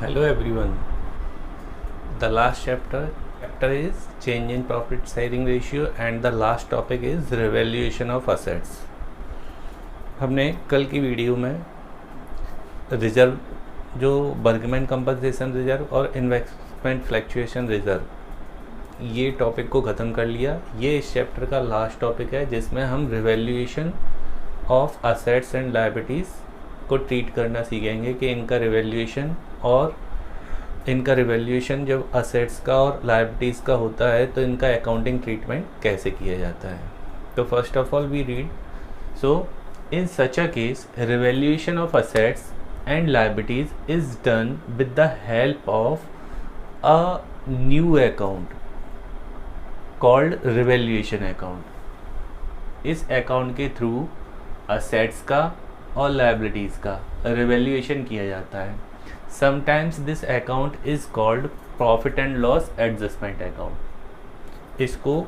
Hello everyone. The last chapter is change in profit sharing ratio and the last topic is revaluation of assets. हमने कल की video में reserve जो Burgman compensation reserve और investment fluctuation reserve ये topic को ख़त्म कर लिया। ये इस चैप्टर का लास्ट टॉपिक है जिसमें हम revaluation of assets and liabilities को ट्रीट करना सीखेंगे कि इनका रिवैल्यूएशन और इनका रिवैल्यूएशन जब असेट्स का और लायबिलिटीज़ का होता है तो इनका अकाउंटिंग ट्रीटमेंट कैसे किया जाता है। तो first of all we read, so in such a case revaluation of assets and liabilities is done with the help of a new account called revaluation account. इस अकाउंट के थ्रू असेट्स का और liabilities का revaluation किया जाता है। Sometimes this account is called profit and loss adjustment account. इसको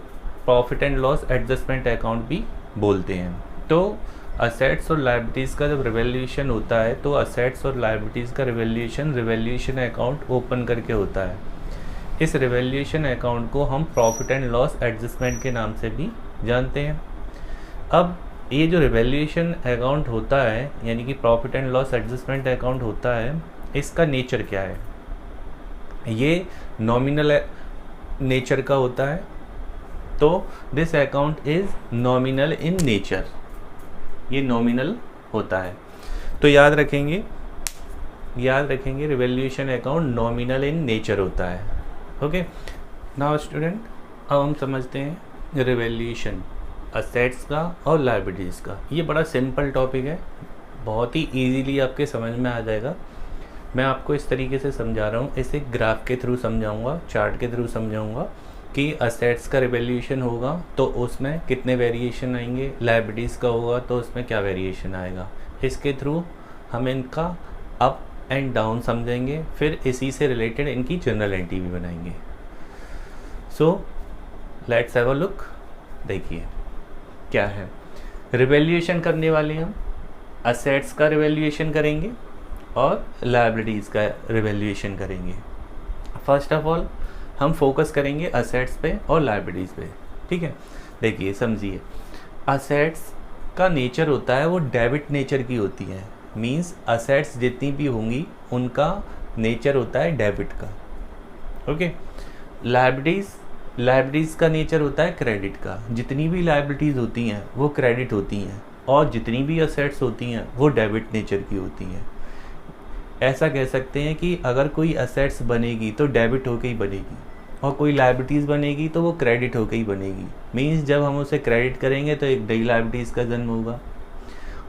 profit and loss adjustment account भी बोलते हैं। तो असेट्स और लायबिलिटीज़ का जब रिवैल्यूएशन होता है तो असेट्स और लायबिलिटीज़ का रिवैल्यूएशन अकाउंट ओपन करके होता है। इस रिवैल्यूएशन अकाउंट को हम प्रॉफिट एंड लॉस एडजस्टमेंट के नाम से भी जानते हैं। अब ये जो रिवैल्यूएशन अकाउंट होता है यानी कि profit and loss adjustment account होता है, इसका नेचर क्या है? ये नॉमिनल नेचर का होता है। तो this account is nominal in nature, ये नॉमिनल होता है। तो याद रखेंगे revaluation account nominal in nature होता है। ओके, नाउ स्टूडेंट, अब हम समझते हैं रिवैल्यूएशन असेट्स का और लायबिलिटीज़ का। ये बड़ा सिंपल टॉपिक है, बहुत ही इजीली आपके समझ में आ जाएगा। मैं आपको इस तरीके से समझा रहा हूँ, इसे ग्राफ के थ्रू समझाऊंगा, चार्ट के थ्रू समझाऊंगा कि असेट्स का रिवैल्यूएशन होगा तो उसमें कितने वेरिएशन आएंगे, लायबिलिटीज़ का होगा तो उसमें क्या वेरिएशन आएगा। इसके थ्रू हम इनका अप एंड डाउन समझेंगे, फिर इसी से रिलेटेड इनकी जनरल एंट्री भी बनाएंगे। So let's have a look. देखिए क्या है, रिवैल्यूएशन करने वाले हम असेट्स का रिवैल्यूएशन करेंगे और लायबिलिटीज़ का रिवैल्यूएशन करेंगे। फर्स्ट ऑफ ऑल हम फोकस करेंगे असेट्स पे और लायबिलिटीज़ पे। ठीक है, देखिए समझिए, असेट्स का नेचर होता है वो डेबिट नेचर की होती है। मींस असेट्स जितनी भी होंगी उनका नेचर होता है डेबिट का। ओके, लायबिलिटीज़ का नेचर होता है क्रेडिट का। जितनी भी लायबिलिटीज़ होती हैं वो क्रेडिट होती हैं और जितनी भी असेट्स होती हैं वो डेबिट नेचर की होती हैं। ऐसा कह सकते हैं कि अगर कोई असेट्स बनेगी तो डेबिट होके ही बनेगी और कोई लायबिलिटीज़ बनेगी तो वो क्रेडिट होके ही बनेगी। मींस जब हम उसे क्रेडिट करेंगे तो एक नई लायबिलिटीज़ का जन्म होगा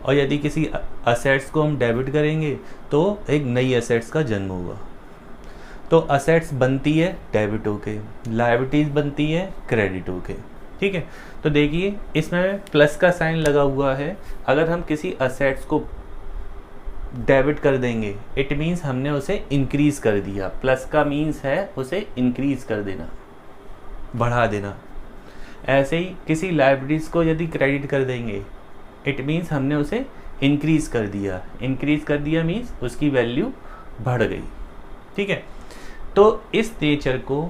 और यदि किसी असेट्स को हम डेबिट करेंगे तो एक नई असेट्स का जन्म होगा। तो असेट्स बनती है डेबिट होके, लायबिलिटीज़ बनती है क्रेडिट होके। ठीक है, तो देखिए इसमें प्लस का साइन लगा हुआ है। अगर हम किसी असेट्स को डेबिट कर देंगे इट मीन्स हमने उसे इंक्रीज कर दिया। प्लस का मीन्स है उसे इंक्रीज कर देना, बढ़ा देना। ऐसे ही किसी लायबिलिटीज़ को यदि क्रेडिट कर देंगे इट मीन्स हमने उसे इंक्रीज कर दिया। इंक्रीज कर दिया मीन्स उसकी वैल्यू बढ़ गई। ठीक है, तो इस नेचर को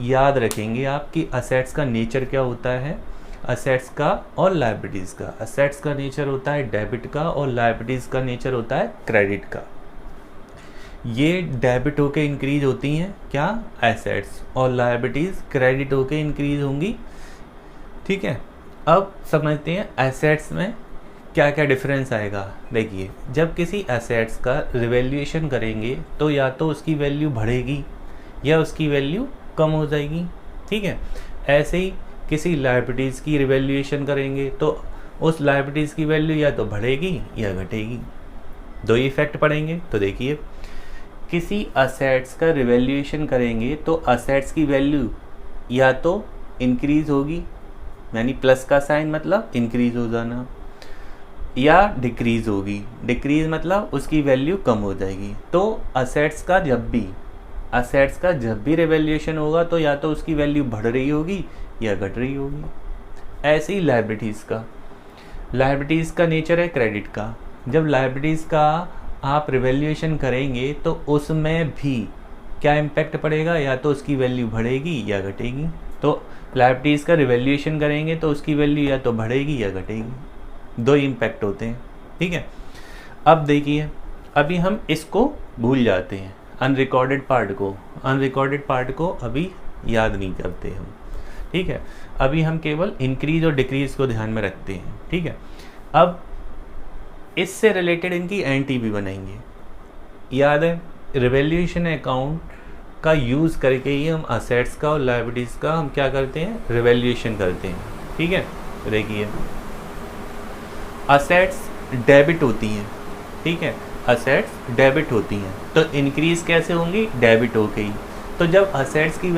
याद रखेंगे आप कि असेट्स का नेचर क्या होता है, असेट्स का और लायबिलिटीज़ का। असेट्स का नेचर होता है डेबिट का और लायबिलिटीज़ का नेचर होता है क्रेडिट का। ये डेबिट होके इंक्रीज होती हैं क्या, एसेट्स, और लायबिलिटीज़ क्रेडिट होके इंक्रीज होंगी। ठीक है, अब समझते हैं एसेट्स में क्या क्या डिफरेंस आएगा। देखिए, जब किसी एसेट्स का रिवैल्यूएशन करेंगे तो या तो उसकी वैल्यू बढ़ेगी या उसकी वैल्यू कम हो जाएगी। ठीक है, ऐसे ही किसी लायबिलिटीज़ की रिवैल्यूएशन करेंगे तो उस लायबिलिटीज़ की वैल्यू या तो बढ़ेगी या घटेगी। दो ही इफेक्ट पड़ेंगे। तो देखिए, किसी असेट्स का रिवैल्यूएशन करेंगे तो असेट्स की वैल्यू या तो इंक्रीज होगी, यानी प्लस का साइन मतलब इंक्रीज हो जाना, या डिक्रीज होगी। डिक्रीज मतलब उसकी वैल्यू कम हो जाएगी। तो असेट्स का जब भी रिवैल्यूएशन होगा तो या तो उसकी वैल्यू बढ़ रही होगी या घट रही होगी। ऐसे ही लायबिलिटीज़ का नेचर है क्रेडिट का। जब लायबिलिटीज़ का आप रिवैल्यूएशन करेंगे तो उसमें भी क्या इम्पैक्ट पड़ेगा, या तो उसकी वैल्यू बढ़ेगी या घटेगी। तो लायबिलिटीज़ का रिवैल्यूएशन करेंगे तो उसकी वैल्यू या तो बढ़ेगी या घटेगी, दो इम्पैक्ट होते हैं, ठीक है। अब देखिए, अभी हम इसको भूल जाते हैं, अनरिकॉर्डेड पार्ट को अभी याद नहीं करते हम, ठीक है। अभी हम केवल इंक्रीज और डिक्रीज को ध्यान में रखते हैं, ठीक है। अब इससे रिलेटेड इनकी एंटी भी बनाएंगे। याद है, रिवैल्यूएशन अकाउंट का यूज़ करके ही हम असेट्स का और लायबिलिटीज़ का हम क्या करते हैं, रिवैल्यूएशन करते हैं, ठीक है। देखिए, असेट्स डेबिट होती हैं, ठीक है, असेट्स डेबिट होती हैं, तो इंक्रीज कैसे होंगी, डेबिट हो गई। तो जब असेट्स की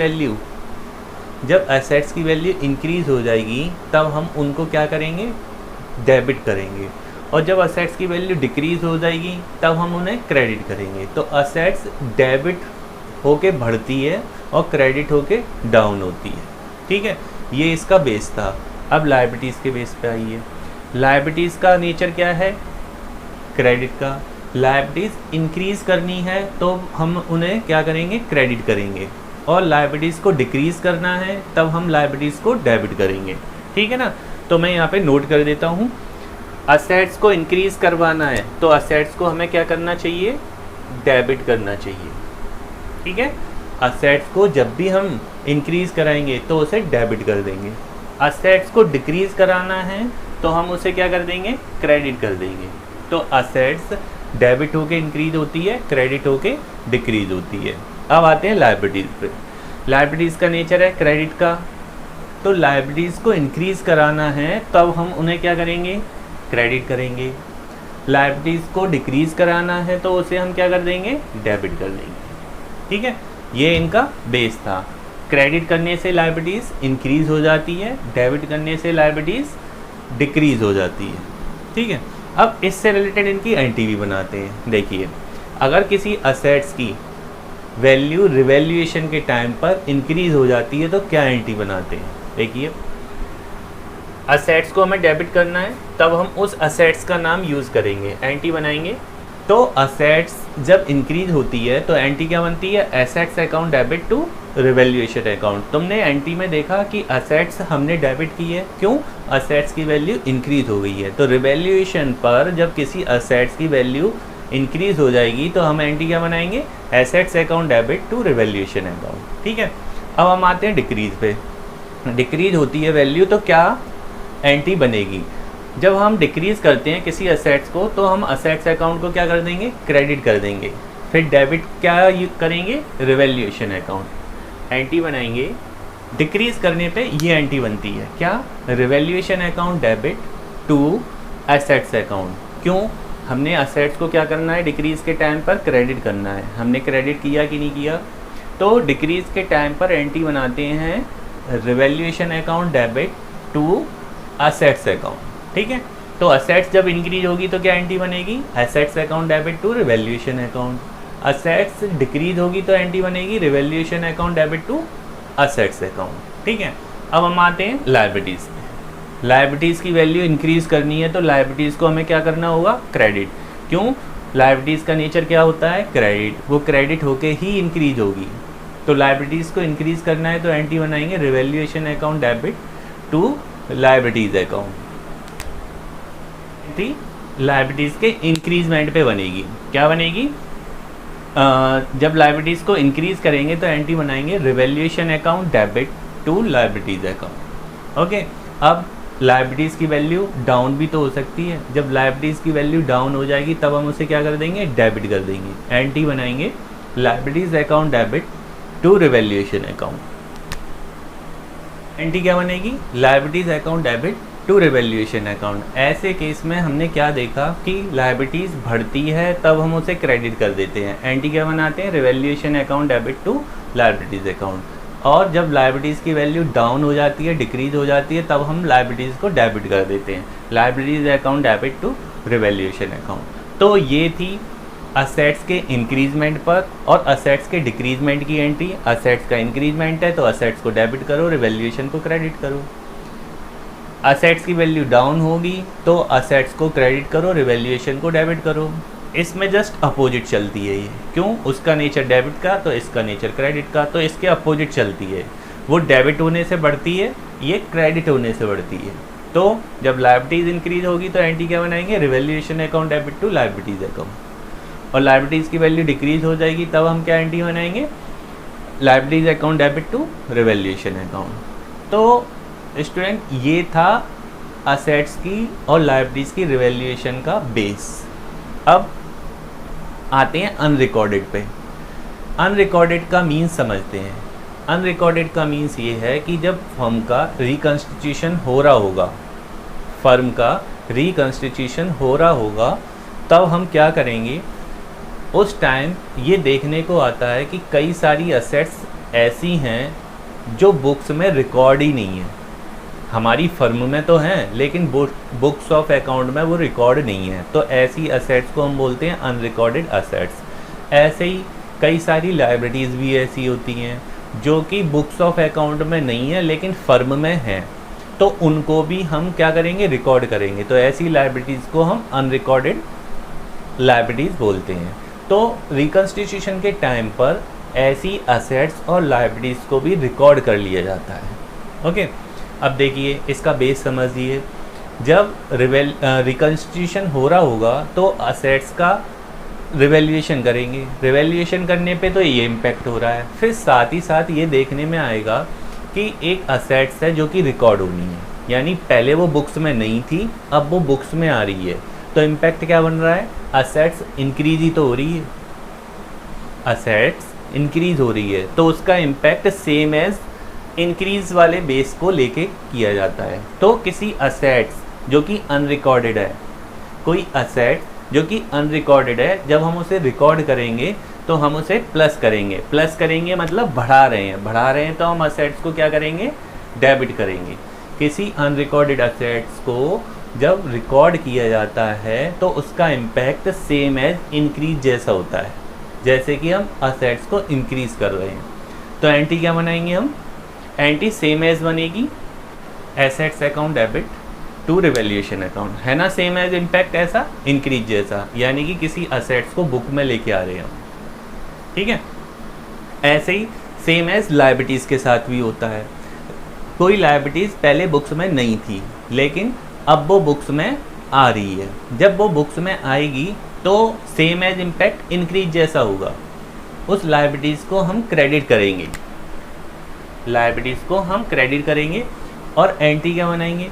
वैल्यू इंक्रीज हो जाएगी तब हम उनको क्या करेंगे, डेबिट करेंगे, और जब असेट्स की वैल्यू डिक्रीज हो जाएगी तब हम उन्हें क्रेडिट करेंगे। तो असेट्स डेबिट होके बढ़ती है और क्रेडिट होके डाउन होती है, ठीक है। ये इसका बेस था। अब लायबिलिटीज़ के बेस पे आइए। लायबिलिटीज़ का नेचर क्या है, क्रेडिट का। लायबिलिटीज़ इंक्रीज करनी है तो हम उन्हें क्या करेंगे, क्रेडिट करेंगे, और लायबिलिटीज़ को डिक्रीज करना है तब हम लायबिलिटीज़ को डेबिट करेंगे, ठीक है ना। तो मैं यहाँ पे नोट कर देता हूँ, असेट्स को इंक्रीज करवाना है तो असेट्स को हमें क्या करना चाहिए, डेबिट करना चाहिए, ठीक है। असेट्स को जब भी हम इंक्रीज कराएंगे तो उसे डेबिट कर देंगे। असेट्स को डिक्रीज कराना है तो हम उसे क्या कर देंगे, क्रेडिट कर देंगे। तो असेट्स डेबिट होके इंक्रीज होती है, क्रेडिट होके डिक्रीज होती है। अब आते हैं लायबिलिटीज़ पे। लायबिलिटीज़ का नेचर है क्रेडिट का, तो लायबिलिटीज़ को इंक्रीज कराना है तब हम उन्हें क्या करेंगे, क्रेडिट करेंगे। लायबिलिटीज़ को डिक्रीज कराना है तो उसे हम क्या कर देंगे, डेबिट कर देंगे, ठीक है। ये इनका बेस था। क्रेडिट करने से लायबिलिटीज़ इंक्रीज हो जाती है, डेबिट करने से लायबिलिटीज़ डिक्रीज हो जाती है, ठीक है। अब इससे रिलेटेड इनकी एनटीवी बनाते हैं। देखिए, अगर किसी असेट्स की वैल्यू रिवैल्यूएशन के टाइम पर इंक्रीज हो जाती है तो क्या एंटी बनाते हैं। देखिए, असेट्स को हमें डेबिट करना है तब हम उस असेट्स का नाम यूज़ करेंगे, एंटी बनाएंगे। तो असेट्स जब इंक्रीज होती है तो एंटी क्या बनती है, assets account debit to revaluation account. तुमने एंटी में देखा कि असेट्स हमने डेबिट की है, क्यों, असेट्स की वैल्यू इंक्रीज हो गई है। तो रिवैल्यूएशन पर जब किसी असेट्स की वैल्यू इंक्रीज हो जाएगी तो हम एंटी क्या बनाएंगे, assets account debit to revaluation account, ठीक है। अब हम आते हैं डिक्रीज पे। डिक्रीज होती है वैल्यू तो क्या एंटी बनेगी, जब हम डिक्रीज करते हैं किसी असेट्स को तो हम असेट्स अकाउंट को क्या कर देंगे, क्रेडिट कर देंगे। फिर डेबिट क्या करेंगे, रिवैल्यूएशन अकाउंट। एंटी बनाएंगे, डिक्रीज करने पे ये एंटी बनती है, क्या, revaluation account debit to assets account. क्यों, हमने असेट्स को क्या करना है, डिक्रीज के टाइम पर क्रेडिट करना है। हमने क्रेडिट किया कि नहीं किया, तो डिक्रीज के टाइम पर एंटी बनाते हैं revaluation account debit to assets account, ठीक है। तो असेट्स जब इंक्रीज होगी तो क्या एंटी बनेगी, assets account debit to revaluation account. Assets decrease होगी तो एंटी बनेगी revaluation account debit to assets account, ठीक है। अब हम आते हैं लायबिलिटीज़ में। लायबिलिटीज़ की वैल्यू इंक्रीज करनी है तो लायबिलिटीज़ को हमें क्या करना होगा, क्रेडिट। क्यों, लायबिलिटीज़ का नेचर क्या होता है, क्रेडिट, वो क्रेडिट होके ही इंक्रीज होगी। तो लायबिलिटीज़ को इंक्रीज करना है तो एंटी बनाएंगे revaluation account debit to liabilities account. Liabilities के इंक्रीजमेंट पे बनेगी, क्या बनेगी, जब लायबिलिटीज़ को इंक्रीज करेंगे तो एंटी बनाएंगे revaluation account debit to liabilities account, okay. अब लायबिलिटीज़ की वैल्यू डाउन भी तो हो सकती है, जब लायबिलिटीज़ की वैल्यू डाउन हो जाएगी तब हम उसे क्या कर देंगे, डेबिट कर देंगे। एंटी बनाएंगे liabilities account debit to revaluation account. Entry क्या बनेगी, liabilities account debit to revaluation account. ऐसे केस में हमने क्या देखा कि लायबिलिटीज़ बढ़ती है तब हम उसे क्रेडिट कर देते हैं, एंटी क्या बनाते हैं, revaluation account debit to liabilities account. और जब लायबिलिटीज़ की वैल्यू डाउन हो जाती है, डिक्रीज हो जाती है, तब हम लायबिलिटीज़ को डेबिट कर देते हैं, liabilities account debit to revaluation account. तो ये थी असेट्स के इंक्रीजमेंट पर और असेट्स के डिक्रीजमेंट की एंट्री। असेट्स का इंक्रीजमेंट है तो असेट्स को डेबिट करो, रिवैल्यूएशन को क्रेडिट करो। असेट्स की वैल्यू डाउन होगी तो असेट्स को क्रेडिट करो, रिवैल्यूएशन को डेबिट करो, इसमें जस्ट अपोजिट चलती है ये। क्यों? उसका नेचर डेबिट का तो इसका नेचर क्रेडिट का, तो इसके अपोजिट चलती है। वो डेबिट होने से बढ़ती है, ये क्रेडिट होने से बढ़ती है। तो जब लायबिलिटीज़ इंक्रीज होगी तो एंटी क्या बनाएंगे? Revaluation account debit to liabilities account. और लायबिलिटीज़ की वैल्यू डिक्रीज हो जाएगी तब हम क्या एंटी बनाएंगे? Liabilities account debit to revaluation account. तो स्टूडेंट ये था असेट्स की और लायबिलिटीज़ की रिवैल्यूएशन का बेस। अब आते हैं अनरिकॉर्डेड पे। अनरिकॉर्डेड का मीन्स समझते हैं। अनरिकॉर्डेड का मीन्स ये है कि जब फर्म का रिकन्स्टिट्यूशन हो रहा होगा, फर्म का रिकन्स्टिट्यूशन हो रहा होगा, तब हम क्या करेंगे? उस टाइम ये देखने को आता है कि कई सारी असेट्स ऐसी हैं जो बुक्स में रिकॉर्ड ही नहीं है। हमारी फर्म में तो हैं लेकिन बुक्स ऑफ अकाउंट में वो रिकॉर्ड नहीं है। तो ऐसी असेट्स को हम बोलते हैं अनरिकॉर्डेड असेट्स। ऐसे ही कई सारी लायबिलिटीज़ भी ऐसी होती हैं जो कि बुक्स ऑफ अकाउंट में नहीं है लेकिन फर्म में हैं, तो उनको भी हम क्या करेंगे? रिकॉर्ड करेंगे। तो ऐसी लायबिलिटीज़ को हम अनरिकॉर्डेड लायबिलिटीज़ बोलते हैं। तो रिकन्स्टिट्यूशन के टाइम पर ऐसी असेट्स और लायबिलिटीज़ को भी रिकॉर्ड कर लिया जाता है। ओके, अब देखिए इसका बेस समझिए। जब रिकन्स्टिट्यूशन हो रहा होगा तो असेट्स का रिवैल्यूएशन करेंगे। रिवैल्यूएशन करने पे तो ये इम्पैक्ट हो रहा है। फिर साथ ही साथ ये देखने में आएगा कि एक असेट्स है जो कि रिकॉर्ड होनी है, यानी पहले वो बुक्स में नहीं थी, अब वो बुक्स में आ रही है। तो इम्पैक्ट क्या बन रहा है? असेट्स इंक्रीज ही तो हो रही है, असेट्स इंक्रीज हो रही है, तो उसका इम्पैक्ट सेम एज इंक्रीज वाले बेस को लेके किया जाता है। तो किसी असेट्स जो कि अनरिकॉर्डेड है, कोई असेट जो कि अनरिकॉर्डेड है, जब हम उसे रिकॉर्ड करेंगे तो हम उसे प्लस करेंगे। प्लस करेंगे मतलब बढ़ा रहे हैं तो हम असेट्स को क्या करेंगे? डेबिट करेंगे। किसी अनरिकॉर्डेड असेट्स को जब रिकॉर्ड किया जाता है तो उसका इम्पैक्ट सेम एज इंक्रीज जैसा होता है, जैसे कि हम असेट्स को इंक्रीज कर रहे हैं। तो एंटी क्या बनाएंगे हम? एंटी सेम एज बनेगी assets account debit to revaluation account, है ना? सेम एज इम्पैक्ट ऐसा इंक्रीज जैसा, यानी कि किसी असेट्स को बुक में लेके आ रहे हैं हम, ठीक है। ऐसे ही सेम एज लायबिलिटीज़ के साथ भी होता है। कोई लायबिलिटीज़ पहले बुक्स में नहीं थी लेकिन अब वो बुक्स में आ रही है। जब वो बुक्स में आएगी तो सेम एज इम्पैक्ट इंक्रीज जैसा होगा। उस लायबिलिटीज़ को हम क्रेडिट करेंगे, लायबिलिटीज़ को हम क्रेडिट करेंगे और एंटी क्या बनाएंगे?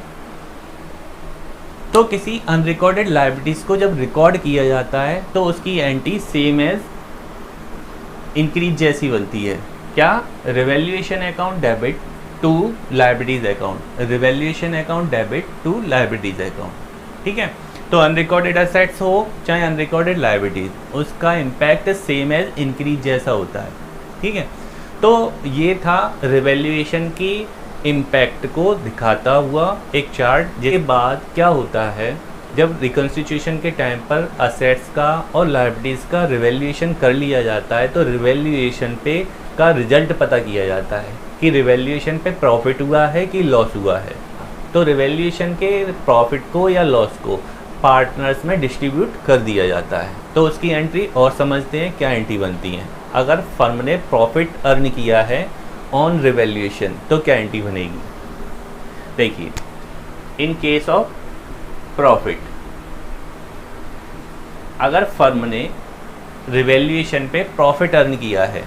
तो किसी अनरिकॉर्डेड लायबिलिटीज़ को जब रिकॉर्ड किया जाता है तो उसकी एंटी सेम एज इंक्रीज जैसी बनती है। क्या? Revaluation account debit to liabilities account, revaluation account debit to liabilities account, ठीक है। तो अनरिकॉर्डेड असेट्स हो चाहे अनरिकॉर्डेड लायबिलिटीज़, उसका इम्पैक्ट सेम एज इंक्रीज जैसा होता है, ठीक है। तो ये था रिवैल्यूएशन की इम्पैक्ट को दिखाता हुआ एक चार्ट। जिसके बाद क्या होता है, जब रिकन्स्टिट्यूशन के टाइम पर असेट्स का और लायबिलिटीज़ का रिवैल्यूएशन कर लिया जाता है तो रिवैल्यूएशन पे का रिजल्ट पता किया जाता है कि रिवैल्यूएशन पे प्रॉफिट हुआ है कि लॉस हुआ है। तो रिवैल्यूएशन के प्रॉफिट को या लॉस को पार्टनर्स में डिस्ट्रीब्यूट कर दिया जाता है। तो उसकी एंट्री और समझते हैं क्या एंट्री बनती हैं। अगर फर्म ने प्रॉफिट अर्न किया है ऑन रिवैल्यूएशन तो क्या एंट्री बनेगी? देखिए, इन केस ऑफ प्रॉफिट, अगर फर्म ने रिवैल्यूएशन पे प्रॉफिट अर्न किया है,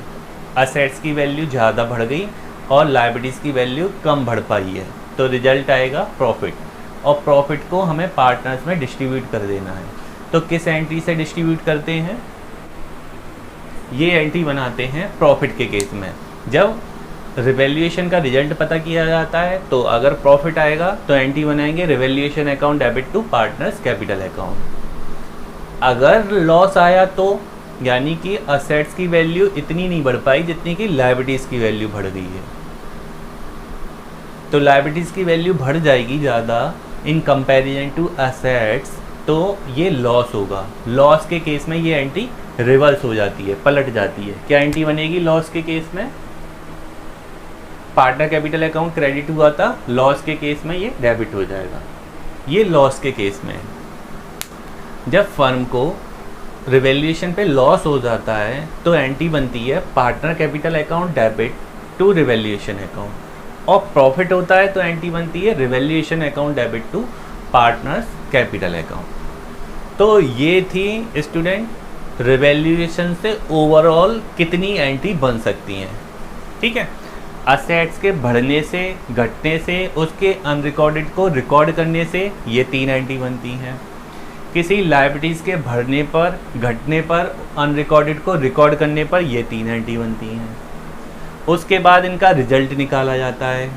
असेट्स की वैल्यू ज़्यादा बढ़ गई और लायबिलिटीज़ की वैल्यू कम बढ़ पाई है, तो रिजल्ट आएगा प्रॉफिट। और प्रॉफिट को हमें पार्टनर्स में डिस्ट्रीब्यूट कर देना है। तो किस एंट्री से डिस्ट्रीब्यूट करते हैं? ये एंट्री बनाते हैं प्रॉफिट के केस में। जब रिवैल्यूएशन का रिजल्ट पता किया जाता है तो अगर प्रॉफिट आएगा तो एंट्री बनाएंगे revaluation account debit to partners capital account. अगर लॉस आया तो यानी कि असेट्स की वैल्यू इतनी नहीं बढ़ पाई जितनी कि लायबिलिटीज़ की वैल्यू बढ़ गई है, तो लायबिलिटीज़ की वैल्यू बढ़ जाएगी ज़्यादा इन कंपैरिजन टू असेट्स, तो ये लॉस होगा। लॉस के केस में ये एंट्री रिवर्स हो जाती है, पलट जाती है। क्या एंट्री बनेगी लॉस के केस में? पार्टनर कैपिटल अकाउंट क्रेडिट हुआ था, लॉस के केस में ये डेबिट हो जाएगा। ये लॉस के केस में है। जब फर्म को रिवैल्यूएशन पे लॉस हो जाता है तो एंटी बनती है partner capital account debit to revaluation account, और प्रॉफिट होता है तो एंटी बनती है revaluation account debit to partners capital account. तो ये थी स्टूडेंट रिवैल्यूएशन से ओवरऑल कितनी एंटी बन सकती हैं। ठीक है, असेट्स के बढ़ने से, घटने से, उसके अनरिकॉर्डेड को रिकॉर्ड करने से ये 3 एंटी बनती हैं। किसी लायबिलिटीज़ के बढ़ने पर, घटने पर, अनरिकॉर्डेड को रिकॉर्ड करने पर ये 3 एंटी बनती हैं। उसके बाद इनका रिजल्ट निकाला जाता है।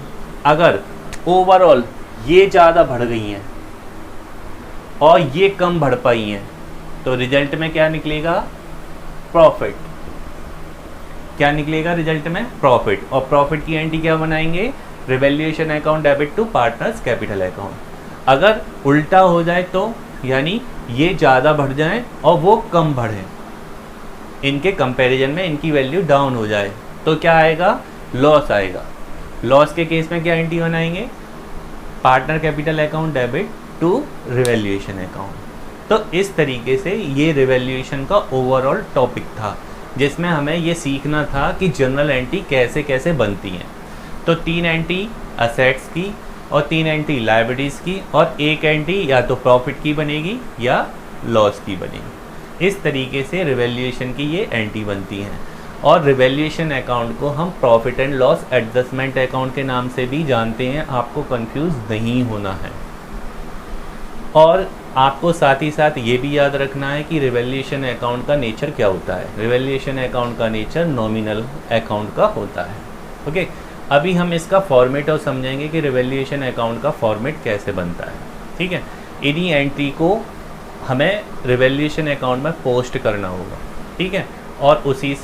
अगर ओवरऑल ये ज़्यादा बढ़ गई हैं और ये कम बढ़ पाई हैं तो रिजल्ट में क्या निकलेगा? प्रॉफिट। क्या निकलेगा रिजल्ट में? प्रॉफिट। और प्रॉफिट की एंटी क्या बनाएंगे? Revaluation account debit to partners capital account. अगर उल्टा हो जाए तो, यानी ये ज़्यादा बढ़ जाए और वो कम बढ़े, इनके कंपैरिजन में इनकी वैल्यू डाउन हो जाए, तो क्या आएगा? लॉस आएगा। लॉस के केस में क्या एंटी बनाएंगे? Partner capital account debit to revaluation account. तो इस तरीके से ये रिवैल्यूएशन का ओवरऑल टॉपिक था, जिसमें हमें ये सीखना था कि जनरल एंटी कैसे कैसे बनती हैं। तो 3 एंटी असेट्स की और 3 एंटी लायबिलिटीज़ की और 1 एंटी या तो प्रॉफिट की बनेगी या लॉस की बनेगी। इस तरीके से रिवैल्यूएशन की ये एंटी बनती हैं। और रिवैल्यूएशन अकाउंट को हम profit and loss adjustment account के नाम से भी जानते हैं, आपको कंफ्यूज नहीं होना है। और आपको साथ ही साथ ये भी याद रखना है कि रिवैल्यूएशन अकाउंट का नेचर क्या होता है। रिवैल्यूएशन अकाउंट का नेचर नॉमिनल अकाउंट का होता है। ओके, अभी हम इसका फॉर्मेट और समझेंगे कि रिवैल्यूएशन अकाउंट का फॉर्मेट कैसे बनता है। ठीक है, इन्हीं एंट्री को हमें रिवैल्यूएशन अकाउंट में पोस्ट करना होगा। ठीक है, और उसी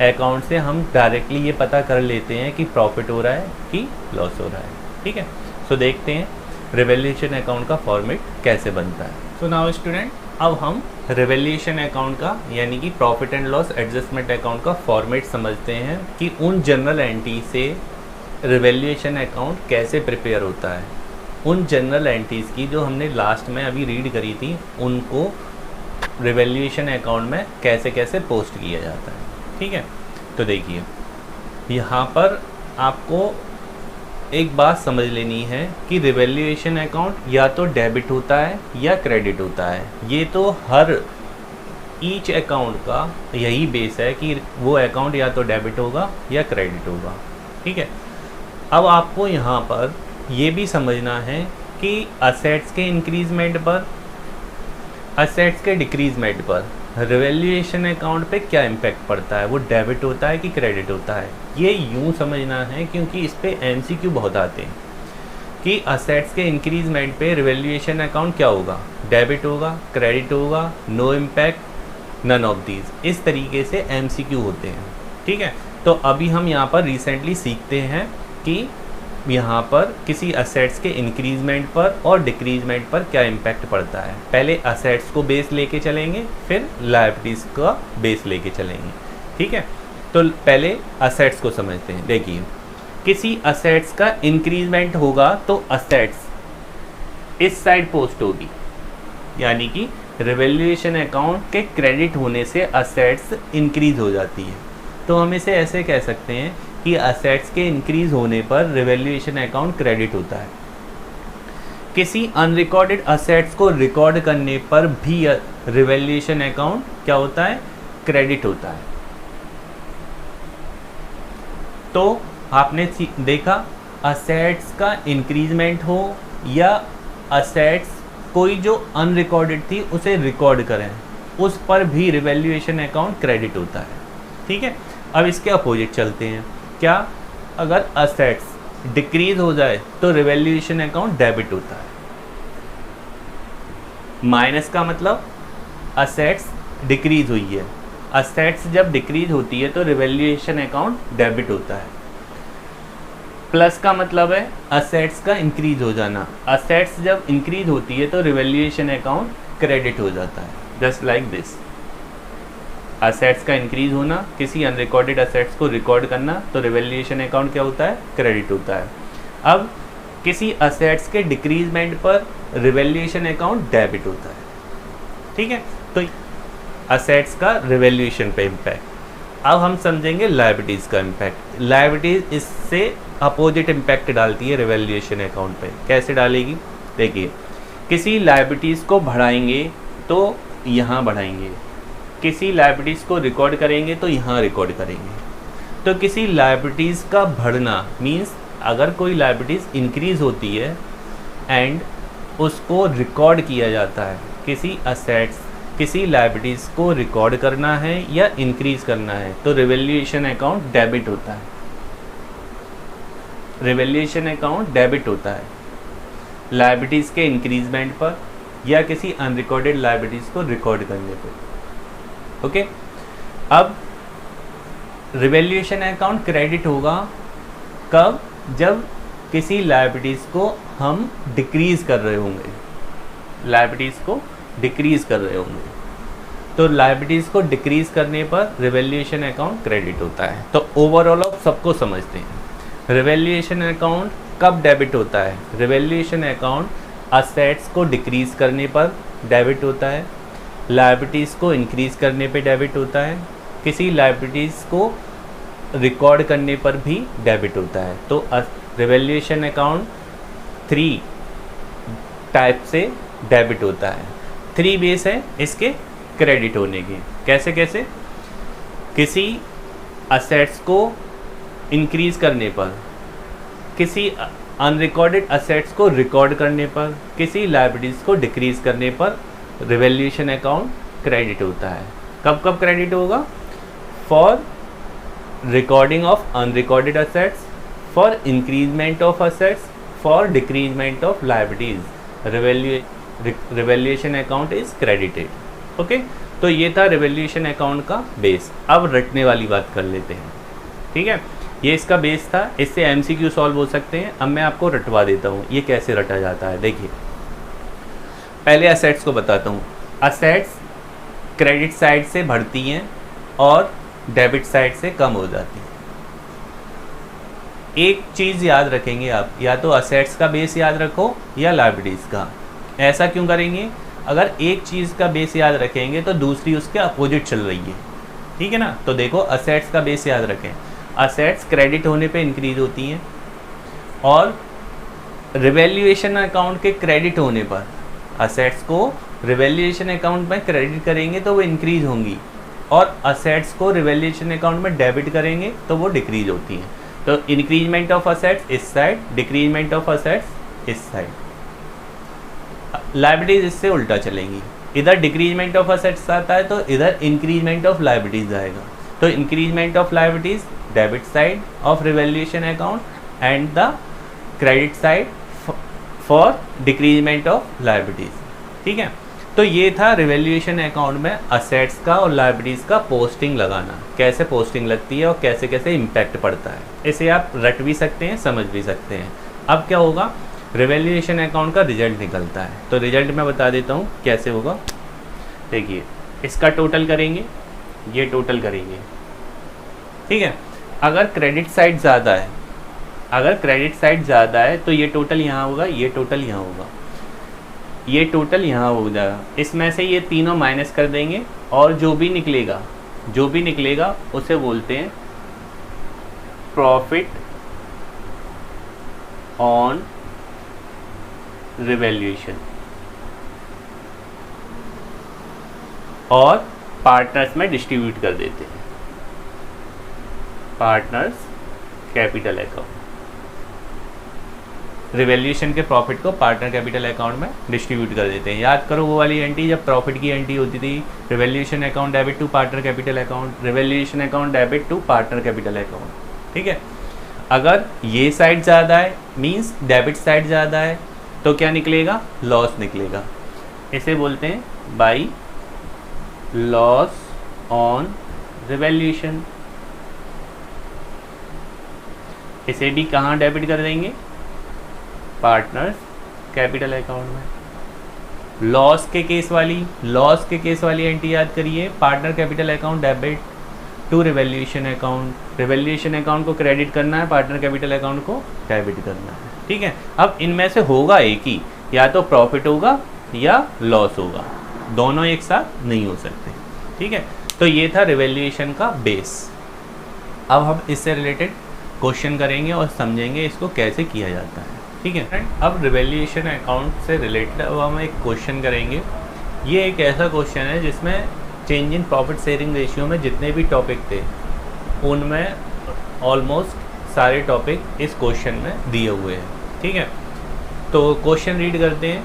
अकाउंट से हम डायरेक्टली ये पता कर लेते हैं कि प्रॉफिट हो रहा है कि लॉस हो रहा है। ठीक है, सो देखते हैं रिवैल्यूएशन अकाउंट का फॉर्मेट कैसे बनता है। सो नाउ स्टूडेंट, अब हम रिवैल्यूएशन अकाउंट का यानी कि profit and loss adjustment account का फॉर्मेट समझते हैं कि उन जनरल एंटी से रिवैल्यूएशन अकाउंट कैसे प्रिपेयर होता है। उन जनरल एंटीज़ की जो हमने लास्ट में अभी रीड करी थी, उनको रिवैल्यूएशन अकाउंट में कैसे कैसे पोस्ट किया जाता है। ठीक है, तो देखिए यहाँ पर आपको एक बात समझ लेनी है कि रिवैल्यूएशन अकाउंट या तो डेबिट होता है या क्रेडिट होता है। ये तो हर ईच अकाउंट का यही बेस है कि वो अकाउंट या तो डेबिट होगा या क्रेडिट होगा। ठीक है, अब आपको यहाँ पर ये भी समझना है कि असेट्स के इंक्रीजमेंट पर, असेट्स के डिक्रीजमेंट पर रिवैल्यूएशन अकाउंट पे क्या इम्पैक्ट पड़ता है, वो डेबिट होता है कि क्रेडिट होता है। ये यूँ समझना है क्योंकि इस पे एमसीक्यू बहुत आते हैं कि असेट्स के इंक्रीजमेंट पे रिवैल्यूएशन अकाउंट क्या होगा, डेबिट होगा, क्रेडिट होगा, no impact, none of these. इस तरीके से एमसीक्यू होते हैं। ठीक है, तो अभी हम यहाँ पर रिसेंटली सीखते हैं कि यहाँ पर किसी असेट्स के इंक्रीजमेंट पर और डिक्रीजमेंट पर क्या इम्पैक्ट पड़ता है। पहले असेट्स को बेस लेके चलेंगे, फिर लायबिलिटीज़ का बेस लेके चलेंगे। ठीक है, तो पहले असेट्स को समझते हैं। देखिए, किसी असेट्स का इंक्रीजमेंट होगा तो असेट्स इस साइड पोस्ट होगी, यानी कि रिवैल्यूएशन अकाउंट के क्रेडिट होने से असेट्स इंक्रीज हो जाती है। तो हम इसे ऐसे कह सकते हैं कि असेट्स के इंक्रीज होने पर रिवैल्यूएशन अकाउंट क्रेडिट होता है। किसी अनरिकॉर्डेड असेट्स को रिकॉर्ड करने पर भी रिवैल्यूएशन अकाउंट क्या होता है? क्रेडिट होता है। तो आपने देखा, असेट्स का इंक्रीजमेंट हो या असेट्स कोई जो अनरिकॉर्डेड थी उसे रिकॉर्ड करें, उस पर भी रिवैल्यूएशन अकाउंट क्रेडिट होता है। ठीक है, अब इसके अपोजिट चलते हैं। क्या? अगर असेट्स डिक्रीज हो जाए तो रिवैल्यूएशन अकाउंट डेबिट होता है। माइनस का मतलब असेट्स डिक्रीज हुई है। असेट्स जब डिक्रीज होती है तो रिवैल्यूएशन अकाउंट डेबिट होता है। प्लस का मतलब है असेट्स का इंक्रीज हो जाना। असेट्स जब इंक्रीज होती है तो रिवैल्यूएशन अकाउंट क्रेडिट हो जाता है, जस्ट लाइक दिस। असेट्स का इंक्रीज होना, किसी अनरिकॉर्डेड असेट्स को रिकॉर्ड करना, तो रिवैल्यूएशन अकाउंट क्या होता है? क्रेडिट होता है। अब किसी असेट्स के डिक्रीजमेंट पर रिवैल्यूएशन अकाउंट डेबिट होता है। ठीक है, तो असेट्स का रिवैल्यूएशन पे इम्पैक्ट। अब हम समझेंगे लायबिलिटीज़ का इम्पैक्ट। लायबिलिटीज इससे अपोजिट इम्पैक्ट डालती है रिवैल्यूएशन अकाउंट पे। कैसे डालेगी? देखिए, किसी लायबिलिटीज़ को बढ़ाएंगे तो यहाँ बढ़ाएंगे, किसी लायबिलिटीज़ को रिकॉर्ड करेंगे तो यहाँ रिकॉर्ड करेंगे। तो किसी लायबिलिटीज़ का बढ़ना मीन्स अगर कोई लायबिलिटीज़ इंक्रीज़ होती है एंड उसको रिकॉर्ड किया जाता है, किसी असेट्स किसी लायबिलिटीज़ को रिकॉर्ड करना है या इंक्रीज़ करना है, तो रिवैल्यूएशन अकाउंट डेबिट होता है। रिवैल्यूएशन अकाउंट डेबिट होता है लायबिलिटीज़ के इंक्रीजमेंट पर या किसी अनरिकॉर्डेड लायबिलिटीज़ को रिकॉर्ड करने पर। ओके, अब रिवैल्यूएशन अकाउंट क्रेडिट होगा कब? जब किसी लायबिलिटीज़ को हम डिक्रीज़ कर रहे होंगे, लायबिलिटीज़ को डिक्रीज़ कर रहे होंगे। तो लायबिलिटीज़ को डिक्रीज़ करने पर रिवैल्यूएशन अकाउंट क्रेडिट होता है। तो ओवरऑल आप सबको समझते हैं, रिवैल्यूएशन अकाउंट कब डेबिट होता है? रिवैल्यूएशन अकाउंट असेट्स को डिक्रीज़ करने पर डेबिट होता है, लायबिलिटीज़ को इंक्रीज़ करने पे डेबिट होता है, किसी लायबिलिटीज़ को रिकॉर्ड करने पर भी डेबिट होता है। तो रिवैल्यूएशन अकाउंट 3 टाइप से डेबिट होता है। 3 बेस है इसके क्रेडिट होने के। कैसे कैसे? किसी असेट्स को इंक्रीज़ करने पर, किसी अनरिकॉर्डेड असेट्स को रिकॉर्ड करने पर, किसी लायबिलिटीज़ को डिक्रीज़ करने पर रिवैल्यूएशन अकाउंट क्रेडिट होता है। कब कब क्रेडिट होगा? For recording of unrecorded assets, for increment of assets, for decreasement of liabilities revaluation account is credited. Okay, तो ये था रिवैल्यूएशन अकाउंट का बेस। अब रटने वाली बात कर लेते हैं। ठीक है, ये इसका बेस था, इससे एमसीक्यू सॉल्व हो सकते हैं। अब मैं आपको रटवा देता हूँ ये कैसे रटा जाता है। देखिए, पहले असेट्स को बताता हूँ। असेट्स क्रेडिट साइड से बढ़ती हैं और डेबिट साइड से कम हो जाती हैं। एक चीज़ याद रखेंगे आप, या तो असेट्स का बेस याद रखो या लायबिलिटीज़ का। ऐसा क्यों करेंगे? अगर एक चीज़ का बेस याद रखेंगे तो दूसरी उसके अपोजिट चल रही है। ठीक है ना? तो देखो, असेट्स का बेस याद रखें। असेट्स क्रेडिट होने पे इंक्रीज होती हैं और रिवैल्यूएशन अकाउंट के क्रेडिट होने पर, असेट्स को रिवैल्यूएशन अकाउंट में क्रेडिट करेंगे तो वो इंक्रीज होंगी और असेट्स को रिवैल्यूएशन अकाउंट में डेबिट करेंगे तो वो डिक्रीज होती हैं। तो इंक्रीजमेंट ऑफ असेट्स इस साइड, डिक्रीजमेंट ऑफ असेट्स इस साइड। लायबिलिटीज इससे उल्टा चलेंगी, इधर डिक्रीजमेंट ऑफ असेट्स आता है तो इधर इंक्रीजमेंट ऑफ लायबिलिटीज आएगा। तो increment of liabilities debit side of revaluation account and the credit side for decreasement of liabilities. ठीक है, तो ये था रिवैल्यूएशन अकाउंट में असेट्स का और लायबिलिटीज़ का पोस्टिंग लगाना, कैसे पोस्टिंग लगती है और कैसे कैसे इम्पैक्ट पड़ता है। इसे आप रट भी सकते हैं, समझ भी सकते हैं। अब क्या होगा? रिवैल्यूएशन अकाउंट का रिजल्ट निकलता है। तो रिजल्ट मैं बता देता हूँ कैसे होगा। देखिए, इसका टोटल करेंगे, ये टोटल करेंगे। ठीक है, अगर क्रेडिट साइड ज़्यादा है, अगर क्रेडिट साइड ज़्यादा है तो ये टोटल यहाँ होगा, ये टोटल यहाँ होगा, ये टोटल यहाँ हो जाएगा। इसमें से ये तीनों माइनस कर देंगे और जो भी निकलेगा उसे बोलते हैं प्रॉफिट ऑन रिवैल्यूएशन, और पार्टनर्स में डिस्ट्रीब्यूट कर देते हैं, पार्टनर्स कैपिटल अकाउंट। रिवैल्यूएशन के प्रॉफिट को पार्टनर कैपिटल अकाउंट में डिस्ट्रीब्यूट कर देते हैं। याद करो वो वाली एंट्री जब प्रॉफिट की एंट्री होती थी, revaluation account debit to partner capital account, revaluation account debit to partner capital account. ठीक है, अगर ये साइड ज़्यादा है मींस डेबिट साइड ज़्यादा है तो क्या निकलेगा? लॉस निकलेगा। इसे बोलते हैं बाई लॉस ऑन रिवैल्यूएशन। इसे भी कहाँ डेबिट कर देंगे? पार्टनर्स कैपिटल अकाउंट में। लॉस के केस वाली एंट्री याद करिए, partner capital account debit to revaluation account. Revaluation account को क्रेडिट करना है, पार्टनर कैपिटल अकाउंट को डेबिट करना है। ठीक है, अब इनमें से होगा एक ही, या तो प्रॉफिट होगा या लॉस होगा, दोनों एक साथ नहीं हो सकते। ठीक है, तो ये था रिवैल्यूएशन का बेस। अब हम इससे रिलेटेड क्वेश्चन करेंगे और समझेंगे इसको कैसे किया जाता है। ठीक है, अब रिवैल्यूएशन अकाउंट से रिलेटेड अब हम एक क्वेश्चन करेंगे। ये एक ऐसा क्वेश्चन है जिसमें change in profit sharing ratio में जितने भी टॉपिक थे उनमें ऑलमोस्ट सारे टॉपिक इस क्वेश्चन में दिए हुए हैं। ठीक है, तो क्वेश्चन रीड करते हैं।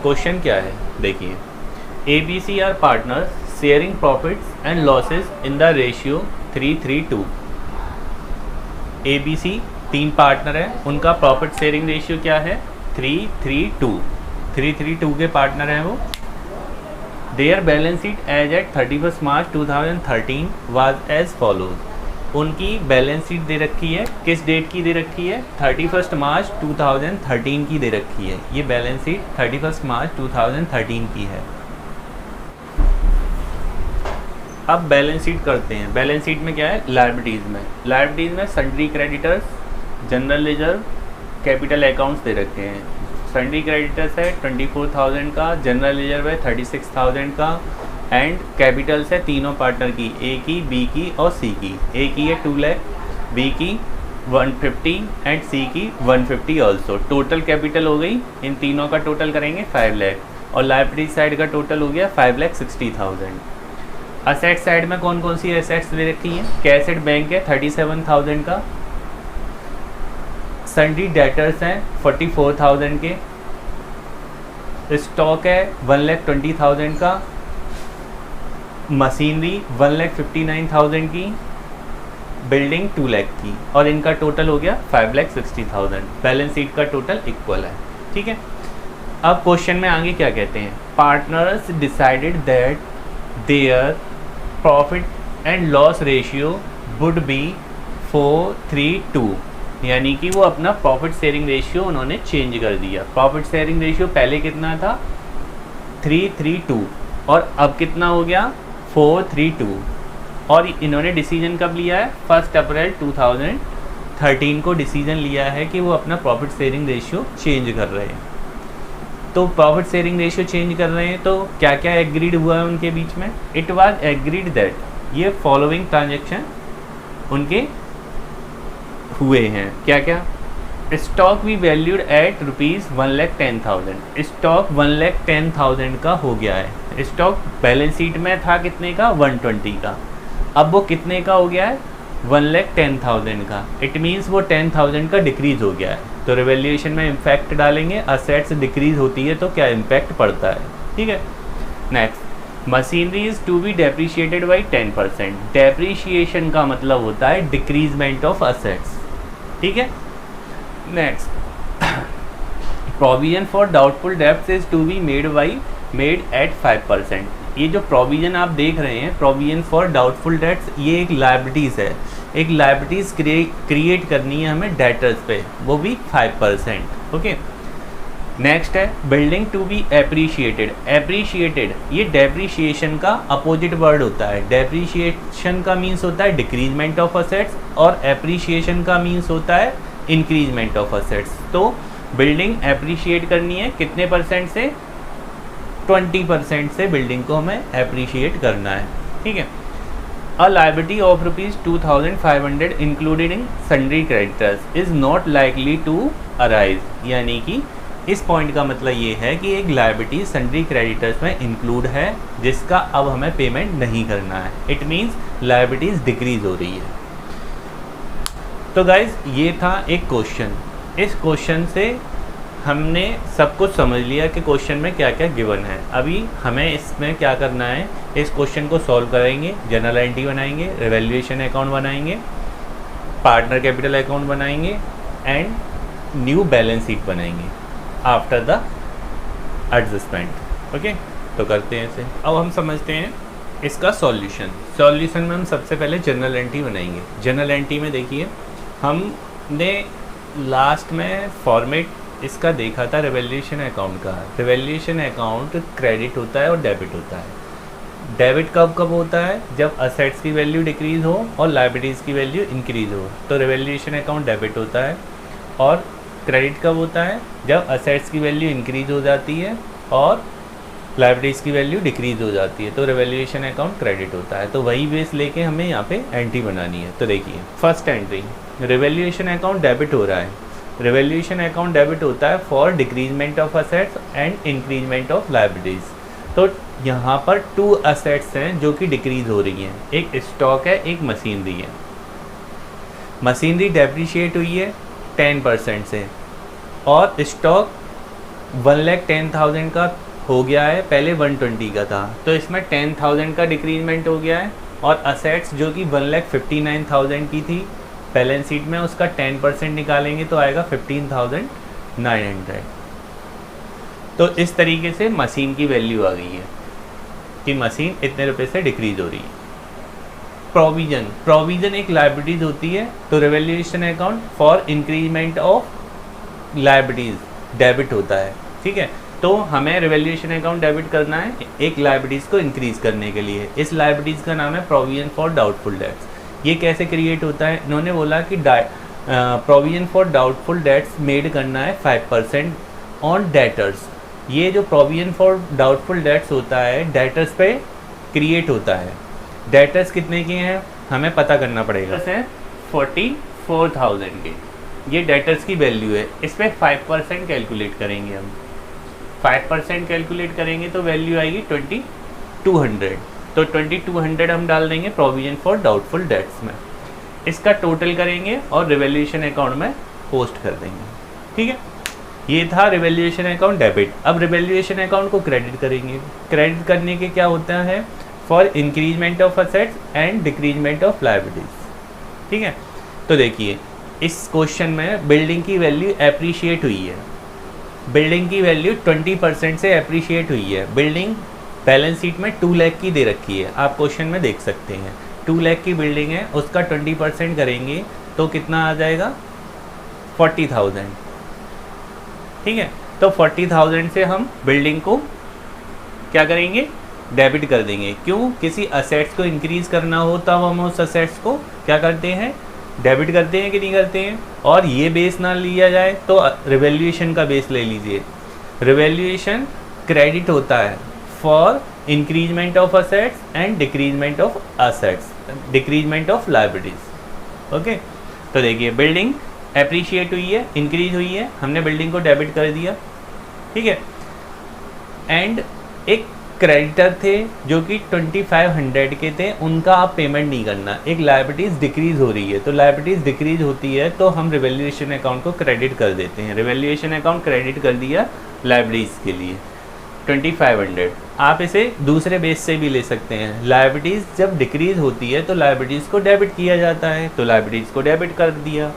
क्वेश्चन क्या है देखिए, ABC are partners sharing profits and losses in the ratio 3:3:2। ABC 3 partner है, उनका प्रॉफिट शेयरिंग रेशियो क्या है 3:3:2। 3:3:2 के पार्टनर हैं वो। Their balance sheet as at 31 March 2013 was as follows. उनकी बैलेंस शीट दे रखी है, किस डेट की दे रखी है 31 मार्च 2013 की दे रखी है। ये बैलेंस शीट 31 मार्च 2013 की है। अब बैलेंस शीट करते हैं। बैलेंस शीट में क्या है, लायबिलिटीज़ में sundry creditors, general ledger, capital accounts दे रखे हैं। सन्ड्री क्रेडिटर्स है 24,000 का, जनरल लेजर है 36,000 का, एंड कैपिटल्स है तीनों पार्टनर की, ए की, बी की और सी की। ए की है 2 लाख, बी की 150 एंड सी की 150 ऑल्सो। टोटल कैपिटल हो गई, इन तीनों का टोटल करेंगे 5 लाख और लायबिलिटी साइड का टोटल हो गया 5,60,000। असेट साइड में कौन कौन सी एसेट्स दे रखी हैं, कैश एट बैंक है 37,000 का, सन्ड्री डेटर्स हैं 44,000 के, स्टॉक है 1,20,000 का, मशीनरी 1,59,000 की, बिल्डिंग 2 लाख की, और इनका टोटल हो गया 5,60,000। बैलेंस शीट का टोटल इक्वल है। ठीक है, अब क्वेश्चन में आगे क्या कहते हैं, partners decided that their profit and loss ratio would be 4:3:2, यानी कि वो अपना प्रॉफिट शेयरिंग रेशियो उन्होंने चेंज कर दिया। प्रॉफिट शेयरिंग रेशियो पहले कितना था 3:3:2 और अब कितना हो गया 4:3:2। और इन्होंने डिसीजन कब लिया है 1 अप्रैल 2013 को डिसीजन लिया है कि वो अपना प्रॉफिट शेयरिंग रेशियो चेंज कर रहे हैं। तो प्रॉफिट शेयरिंग रेशियो चेंज कर रहे हैं तो क्या क्या एग्रीड हुआ है उनके बीच में। इट वाज एग्रीड दैट ये फॉलोइंग ट्रांजेक्शन उनके हुए हैं, क्या क्या, स्टॉक भी वैल्यूड एट ₹1,10,000। स्टॉक 1,10,000 का हो गया है। स्टॉक बैलेंस शीट में था कितने का 120 का, अब वो कितने का हो गया है 1,10,000 का। इट मीन्स वो 10,000 का डिक्रीज हो गया है। तो रिवैल्यूएशन में इम्पैक्ट डालेंगे, असेट्स डिक्रीज होती है तो क्या इम्पैक्ट पड़ता है। ठीक है, next, machinery is to be depreciated by 10%। Depreciation का मतलब होता है डिक्रीजमेंट ऑफ असेट्स। ठीक है, next, provision for doubtful debts is to be made at 5%। ये जो प्रोविजन आप देख रहे हैं, प्रोविजन फॉर डाउटफुल डेट्स, ये एक लायबिलिटीज़ है। एक लायबिलिटीज़ क्रिएट करनी है हमें डेटर्स पे, वो भी 5%। ओके, नेक्स्ट है building to be appreciated. Appreciated ये डेप्रिशिएशन का अपोजिट वर्ड होता है। डेप्रिशिएशन का मीन्स होता है डिक्रीजमेंट ऑफ असेट्स और एप्रिशिएशन का मीन्स होता है इंक्रीजमेंट ऑफ असेट्स। तो बिल्डिंग एप्रिशिएट करनी है कितने परसेंट से 20% से बिल्डिंग को हमें एप्रिशिएट करना है। ठीक है, a liability of ₹2,500 included in sundry creditors is not likely to arise. यानी कि इस पॉइंट का मतलब ये है कि एक लायबिलिटी सन्ड्री क्रेडिटर्स में इंक्लूड है जिसका अब हमें पेमेंट नहीं करना है। इट मीन्स लायबिलिटीज डिक्रीज हो रही है। तो गाइज ये था एक क्वेश्चन। इस क्वेश्चन से हमने सब कुछ समझ लिया कि क्वेश्चन में क्या क्या गिवन है। अभी हमें इसमें क्या करना है, इस क्वेश्चन को सॉल्व करेंगे, जनरल एंट्री बनाएंगे, रिवैल्यूएशन अकाउंट बनाएंगे, पार्टनर कैपिटल अकाउंट बनाएंगे एंड न्यू बैलेंस शीट बनाएंगे आफ्टर द एडजस्टमेंट। ओके, तो करते हैं इसे। अब हम समझते हैं इसका सॉल्यूशन में हम सबसे पहले जनरल एंट्री बनाएंगे। जनरल एंट्री में देखिए हमने लास्ट में फॉर्मेट इसका देखा था रिवैल्यूएशन अकाउंट का। रिवैल्यूएशन अकाउंट क्रेडिट होता है और डेबिट होता है। डेबिट कब कब होता है, जब असेट्स की वैल्यू डिक्रीज हो और लायबिलिटीज़ की वैल्यू इंक्रीज हो, तो रिवैल्यूएशन अकाउंट डेबिट होता है। और क्रेडिट कब होता है, जब असेट्स की वैल्यू इंक्रीज हो जाती है और लायबिलिटीज़ की वैल्यू डिक्रीज हो जाती है, तो रिवैल्यूएशन अकाउंट क्रेडिट होता है। तो वही बेस लेके हमें यहाँ पे एंट्री बनानी है। तो देखिए first entry, revaluation account debit हो रहा है। रिवैल्यूएशन अकाउंट डेबिट होता है for decreasement of assets and increment of liabilities. तो यहाँ पर 2 असेट्स हैं जो कि डिक्रीज हो रही हैं, एक स्टॉक है, एक मशीनरी है। मशीनरी डेप्रिशिएट हुई है 10% से और स्टॉक 1,10,000 का हो गया है, पहले 120 का था, तो इसमें 10,000 का डिक्रीजमेंट हो गया है। और असेट्स जो कि 1,59,000 की थी बैलेंस शीट में, उसका 10% निकालेंगे तो आएगा 15,900। तो इस तरीके से मशीन की वैल्यू आ गई है कि मशीन इतने रुपए से डिक्रीज हो रही है। प्रोविजन एक लायबिलिटीज होती है, तो revaluation account for increment of liabilities debit होता है। ठीक है, तो हमें रिवैल्यूएशन अकाउंट डेबिट करना है एक लायबिलिटीज़ को इंक्रीज़ करने के लिए। इस लायबिलिटीज़ का नाम है प्रोविजन फॉर डाउटफुल डेट्स। ये कैसे क्रिएट होता है, इन्होंने बोला कि provision for doubtful debts made करना है 5% ऑन डेटर्स। ये जो प्रोविजन फॉर डाउटफुल डेट्स होता है डेटर्स पे क्रिएट होता है। डेटर्स कितने के हैं हमें पता करना पड़ेगा, 44,000 के, ये डेटर्स की वैल्यू है। इस पर 5% कैलकुलेट करेंगे हम, 5% कैलकुलेट करेंगे तो वैल्यू आएगी 2200। तो 2200 हम डाल देंगे प्रोविजन फॉर डाउटफुल डेट्स में, इसका टोटल करेंगे और रिवैल्यूएशन अकाउंट में पोस्ट कर देंगे। ठीक है, ये था रिवैल्यूएशन अकाउंट डेबिट। अब रिवैल्यूएशन अकाउंट को क्रेडिट करेंगे। क्रेडिट करने के क्या होता है, for increment of assets and decreasement of liabilities. ठीक है, तो देखिए इस क्वेश्चन में बिल्डिंग की वैल्यू एप्रिशिएट हुई है। बिल्डिंग की वैल्यू 20% से एप्रिशिएट हुई है। बिल्डिंग बैलेंस शीट में 2 लाख की दे रखी है, आप क्वेश्चन में देख सकते हैं 2 लाख की बिल्डिंग है, उसका 20% करेंगे तो कितना आ जाएगा 40,000। ठीक है, तो 40,000 से हम बिल्डिंग को क्या करेंगे, डेबिट कर देंगे। क्यों, किसी असेट्स को इंक्रीज करना हो तब हम उस असेट्स को क्या करते हैं, डेबिट करते हैं कि नहीं करते हैं। और ये बेस ना लिया जाए तो रिवैल्यूएशन का बेस ले लीजिए। रिवैल्यूएशन क्रेडिट होता है for increment of assets and decreasement of assets, decreasement of liabilities. Okay, तो देखिए बिल्डिंग एप्रिशिएट हुई है, इंक्रीज हुई है, हमने बिल्डिंग को डेबिट कर दिया। ठीक है, एंड एक क्रेडिटर थे जो कि 2500 के थे, उनका आप पेमेंट नहीं करना। एक लायबिलिटीज़ डिक्रीज़ हो रही है, तो लायबिलिटीज़ डिक्रीज़ होती है तो हम रिवैल्यूएशन अकाउंट को क्रेडिट कर देते हैं। रिवैल्यूएशन अकाउंट क्रेडिट कर दिया लायबिलिटीज़ के लिए 2500। आप इसे दूसरे बेस से भी ले सकते हैं। लायबिलिटीज़ जब डिक्रीज़ होती है तो लायबिलिटीज़ को डेबिट किया जाता है, तो लायबिलिटीज़ को डेबिट कर दिया।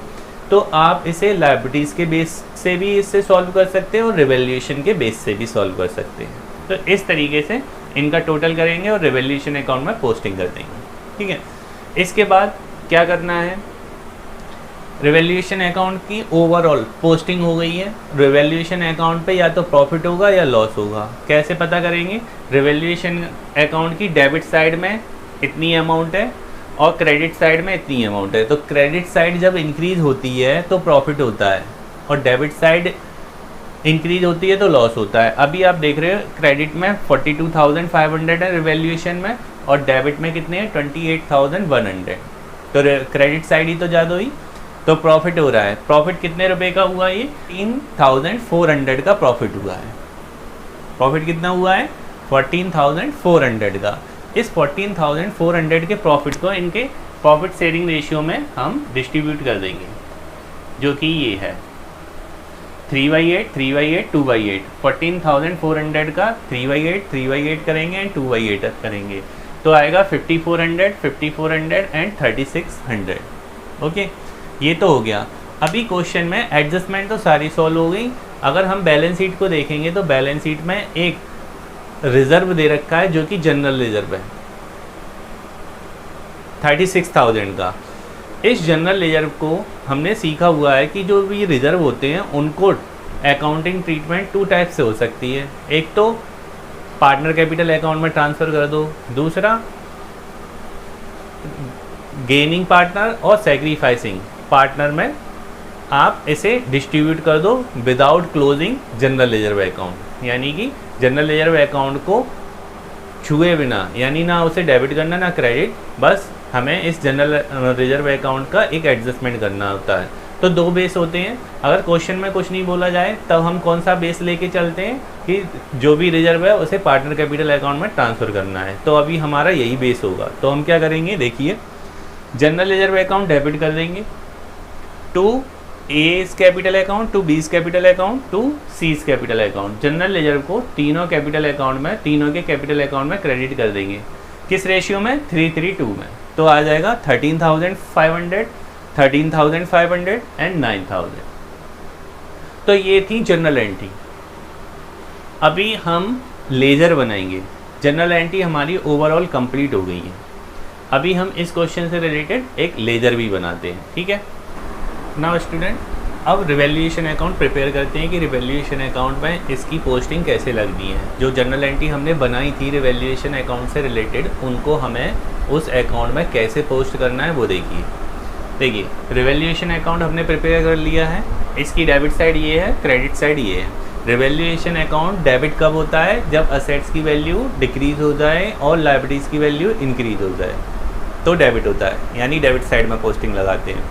तो आप इसे लायबिलिटीज़ के बेस से भी इससे सॉल्व कर सकते हैं और रिवैल्यूएशन के बेस से भी सॉल्व कर सकते हैं। तो इस तरीके से इनका टोटल करेंगे और रिवैल्यूएशन अकाउंट में पोस्टिंग कर देंगे। ठीक है, इसके बाद क्या करना है, रिवैल्यूएशन अकाउंट की ओवरऑल पोस्टिंग हो गई है। रिवैल्यूएशन अकाउंट पे या तो प्रॉफिट होगा या लॉस होगा। कैसे पता करेंगे, रिवैल्यूएशन अकाउंट की डेबिट साइड में इतनी अमाउंट है और क्रेडिट साइड में इतनी अमाउंट है। तो क्रेडिट साइड जब इंक्रीज होती है तो प्रॉफिट होता है और डेबिट साइड इंक्रीज होती है तो लॉस होता है। अभी आप देख रहे हो क्रेडिट में 42,500 है रिवैल्यूएशन में और डेबिट में कितने हैं 28,100। तो क्रेडिट साइड ही तो ज़्यादा हुई, तो प्रॉफिट हो रहा है। प्रॉफिट कितने रुपए का हुआ, ये 3,400 का प्रॉफिट हुआ है। प्रॉफिट कितना हुआ है 14,400 का। इस 14,400 के प्रॉफिट को इनके प्रॉफिट शेयरिंग रेशियो में हम डिस्ट्रीब्यूट कर देंगे, जो कि ये है 3/8, 3/8, 2/8। 14,400 का 3/8, 3/8 करेंगे एंड 2/8 करेंगे तो आएगा 5,400, 5,400 एंड 3,600। ओके, ये तो हो गया। अभी क्वेश्चन में एडजस्टमेंट तो सारी सॉल्व हो गई। अगर हम बैलेंस शीट को देखेंगे तो बैलेंस शीट में एक रिजर्व दे रखा है जो कि जनरल रिजर्व है 36,000 का। इस जनरल रिजर्व को हमने सीखा हुआ है कि जो भी रिजर्व होते हैं उनको अकाउंटिंग ट्रीटमेंट 2 टाइप से हो सकती है। एक तो पार्टनर कैपिटल अकाउंट में ट्रांसफ़र कर दो, दूसरा गेनिंग पार्टनर और सैक्रिफाइसिंग पार्टनर में आप इसे डिस्ट्रीब्यूट कर दो without closing general reserve account. यानी कि जनरल रिजर्व अकाउंट को छुए बिना, यानी ना उसे डेबिट करना ना क्रेडिट, बस हमें इस जनरल रिजर्व अकाउंट का एक एडजस्टमेंट करना होता है। तो दो बेस होते हैं। अगर क्वेश्चन में कुछ नहीं बोला जाए तब हम कौन सा बेस लेके चलते हैं कि जो भी रिजर्व है उसे पार्टनर कैपिटल अकाउंट में ट्रांसफ़र करना है। तो अभी हमारा यही बेस होगा। तो हम क्या करेंगे, देखिए जनरल रिजर्व अकाउंट डेबिट कर देंगे to A's capital account, to B's capital account, to c's capital account. General reserve को तीनों कैपिटल अकाउंट में, तीनों के कैपिटल अकाउंट में क्रेडिट कर देंगे। किस रेशियो में? 3:3:2 में। तो आ जाएगा 13,500, 13,500 एंड 9,000। तो ये थी जनरल एंट्री। अभी हम लेजर बनाएंगे। जनरल एंट्री हमारी ओवरऑल कंप्लीट हो गई है। अभी हम इस क्वेश्चन से रिलेटेड एक लेजर भी बनाते हैं, ठीक है। नाउ स्टूडेंट, अब रिवैल्यूएशन अकाउंट प्रिपेयर करते हैं कि रिवैल्यूएशन अकाउंट में इसकी पोस्टिंग कैसे लगनी है। जो जनरल एंट्री हमने बनाई थी रिवैल्यूएशन अकाउंट से रिलेटेड, उनको हमें उस अकाउंट में कैसे पोस्ट करना है वो देखिए रिवैल्यूएशन अकाउंट हमने प्रिपेयर कर लिया है। इसकी डेबिट साइड ये है, क्रेडिट साइड ये है। रिवैल्यूएशन अकाउंट डेबिट कब होता है? जब असेट्स की वैल्यू डिक्रीज हो जाए और लायबिलिटीज़ की वैल्यू इंक्रीज हो जाए तो डेबिट होता है, यानी डेबिट साइड में पोस्टिंग लगाते हैं।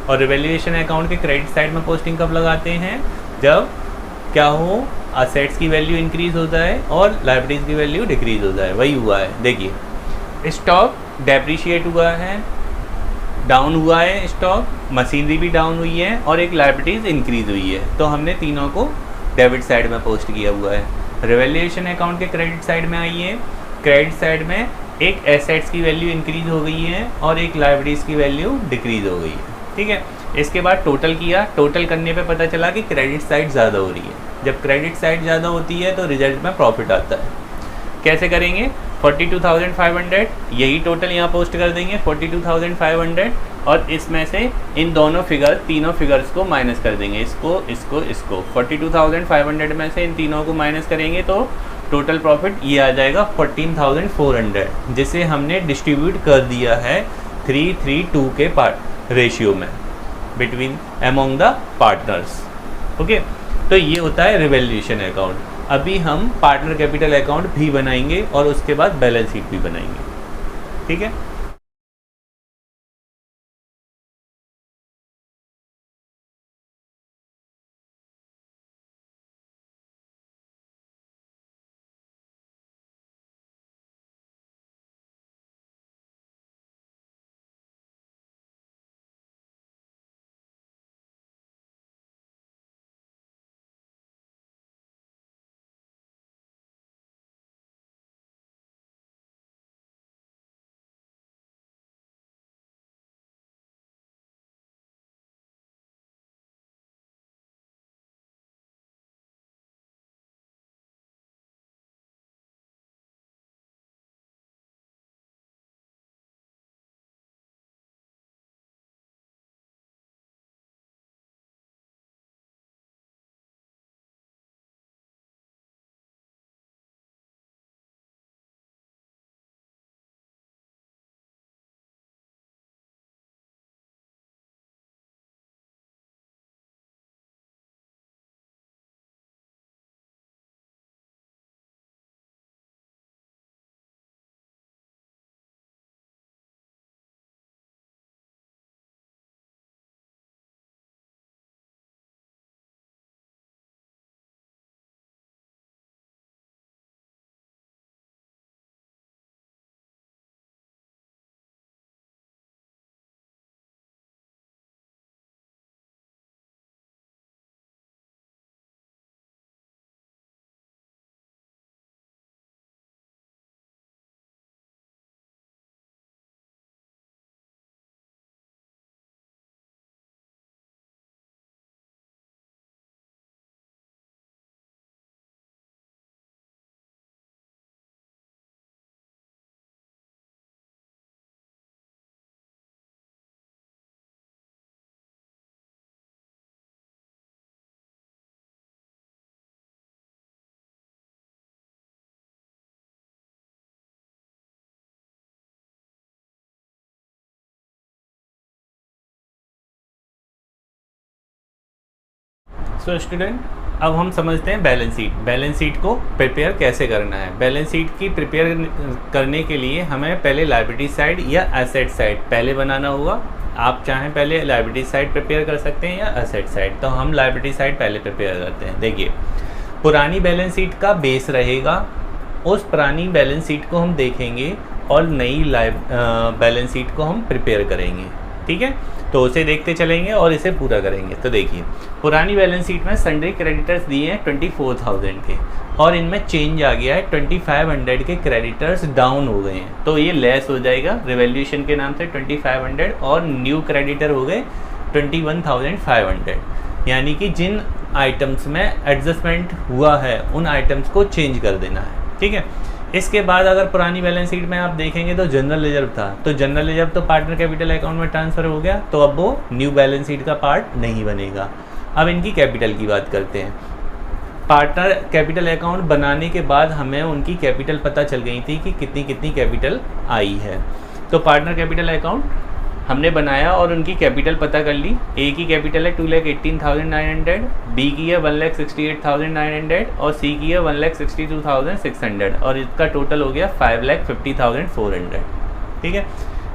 और रिवैल्यूएशन अकाउंट के क्रेडिट साइड में पोस्टिंग कब लगाते हैं? जब क्या हो, असेट्स की वैल्यू इंक्रीज हो जाए और लायबिलिटीज़ की वैल्यू डिक्रीज हो जाए। वही हुआ है। देखिए स्टॉक डेप्रिशिएट हुआ है, डाउन हुआ है स्टॉक, मशीनरी भी डाउन हुई है और एक लायबिलिटीज़ इंक्रीज हुई है। तो हमने तीनों को डेबिट साइड में पोस्ट किया हुआ है। रिवैल्यूएशन अकाउंट के क्रेडिट साइड में आइए। क्रेडिट साइड में एक एसेट्स की वैल्यू इंक्रीज हो गई है और एक लायबिलिटीज़ की वैल्यू डिक्रीज हो गई है, ठीक है। इसके बाद टोटल किया। टोटल करने पे पता चला कि क्रेडिट साइड ज़्यादा हो रही है। जब क्रेडिट साइड ज़्यादा होती है तो रिजल्ट में प्रॉफिट आता है। कैसे करेंगे? 42,500 यही टोटल यहाँ पोस्ट कर देंगे, 42,500, और इसमें से इन दोनों फिगर, तीनों फिगर्स को माइनस कर देंगे, इसको 42,500 में से इन तीनों को माइनस करेंगे तो टोटल प्रॉफिट ये आ जाएगा 14,400, जिसे हमने डिस्ट्रीब्यूट कर दिया है 3:3:2 के रेशियो में between among the partners. Okay, तो ये होता है रिवैल्यूएशन अकाउंट। अभी हम पार्टनर कैपिटल अकाउंट भी बनाएंगे और उसके बाद बैलेंस शीट भी बनाएंगे, ठीक है। सो स्टूडेंट, अब हम समझते हैं बैलेंस शीट। बैलेंस शीट को प्रिपेयर कैसे करना है। बैलेंस शीट की प्रिपेयर करने के लिए हमें पहले लायबिलिटी साइड या एसेट साइड पहले बनाना होगा। आप चाहें पहले लायबिलिटी साइड प्रिपेयर कर सकते हैं या एसेट साइड, तो हम लायबिलिटी साइड पहले प्रिपेयर करते हैं। देखिए, पुरानी बैलेंस शीट का बेस रहेगा, उस पुरानी बैलेंस शीट को हम देखेंगे और नई बैलेंस शीट को हम प्रिपेयर करेंगे। ठीक है, तो उसे देखते चलेंगे और इसे पूरा करेंगे। तो देखिए, पुरानी बैलेंस शीट में सन्ड्री क्रेडिटर्स दिए हैं 24,000 के, और इनमें चेंज आ गया है 2500 के क्रेडिटर्स डाउन हो गए हैं, तो ये लेस हो जाएगा रिवैल्यूएशन के नाम से 2500, और न्यू क्रेडिटर हो गए 21,500। यानी कि जिन आइटम्स में एडजस्टमेंट हुआ है उन आइटम्स को चेंज कर देना है। ठीक है, इसके बाद अगर पुरानी बैलेंस शीट में आप देखेंगे तो जनरल रिजर्व था, तो जनरल रिजर्व तो पार्टनर कैपिटल अकाउंट में ट्रांसफ़र हो गया, तो अब वो न्यू बैलेंस शीट का पार्ट नहीं बनेगा। अब इनकी कैपिटल की बात करते हैं। पार्टनर कैपिटल अकाउंट बनाने के बाद हमें उनकी कैपिटल पता चल गई थी कि कितनी कितनी कैपिटल आई है। तो पार्टनर कैपिटल अकाउंट हमने बनाया और उनकी कैपिटल पता कर ली। ए की कैपिटल है 2,18,900, बी की है 1,68,900 और सी की है 1,62,600, और इसका टोटल हो गया 5,50,400। ठीक है,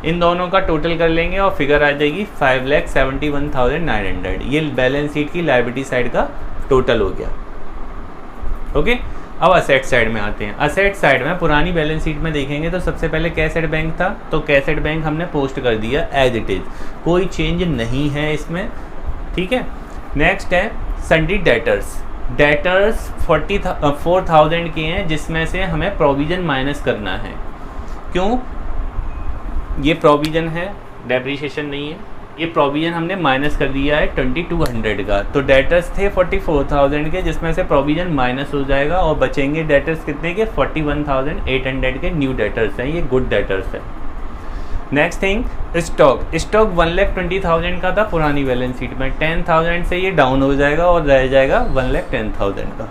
इन दोनों का टोटल कर लेंगे और फिगर आ जाएगी 5,71,900। ये बैलेंस शीट की लायबिलिटी साइड का टोटल हो गया। ओके, अब असेट साइड में आते हैं। असेट साइड में पुरानी बैलेंस शीट में देखेंगे तो सबसे पहले कैसेट बैंक था, तो कैसेट बैंक हमने पोस्ट कर दिया एज इट इज़, कोई चेंज नहीं है इसमें। ठीक है, नेक्स्ट है सन्ड्री डेटर्स। डेटर्स 4,000 के हैं, जिसमें से हमें प्रोविज़न माइनस करना है। क्यों? ये प्रोविज़न है, डेप्रिसिएशन नहीं है। ये प्रोविज़न हमने माइनस कर दिया है 2200 का, तो डेटर्स थे 44,000 के, जिसमें से प्रोविज़न माइनस हो जाएगा और बचेंगे डेटर्स कितने के 41,800 के न्यू डेटर्स हैं, ये गुड डेटर्स है। नेक्स्ट थिंग, स्टॉक 1,20,000 का था पुरानी बैलेंस शीट में, 10,000 से ये डाउन हो जाएगा और रह जाएगा 1,10,000 का।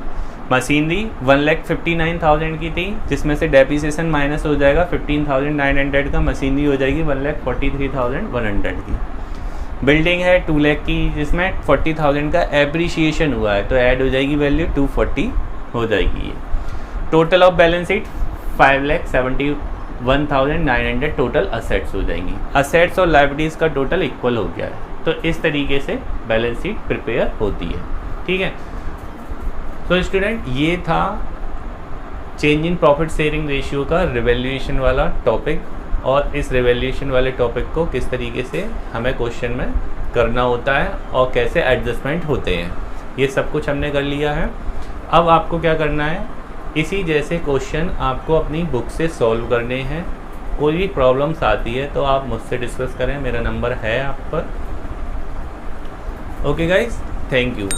मशीनरी 1,59,000 की थी, जिसमें से डेप्रिसिएशन माइनस हो जाएगा 15,900 का, मशीनरी हो जाएगी 1,43,100 की। बिल्डिंग है 2 लाख की, जिसमें 40,000 का एप्रिसिएशन हुआ है, तो ऐड हो जाएगी वैल्यू 240 हो जाएगी। ये total of balance sheet 5,71,900 total assets हो जाएंगी। असेट्स और लायबिलिटीज़ का टोटल इक्वल हो गया है। तो इस तरीके से बैलेंस शीट प्रिपेयर होती है। ठीक है, तो स्टूडेंट, ये था change in profit sharing ratio का रिवैल्यूएशन वाला टॉपिक, और इस रिवैल्यूएशन वाले टॉपिक को किस तरीके से हमें क्वेश्चन में करना होता है और कैसे एडजस्टमेंट होते हैं, ये सब कुछ हमने कर लिया है। अब आपको क्या करना है, इसी जैसे क्वेश्चन आपको अपनी बुक से सॉल्व करने हैं। कोई भी प्रॉब्लम्स आती है तो आप मुझसे डिस्कस करें, मेरा नंबर है आप पर। Okay guys, thank you.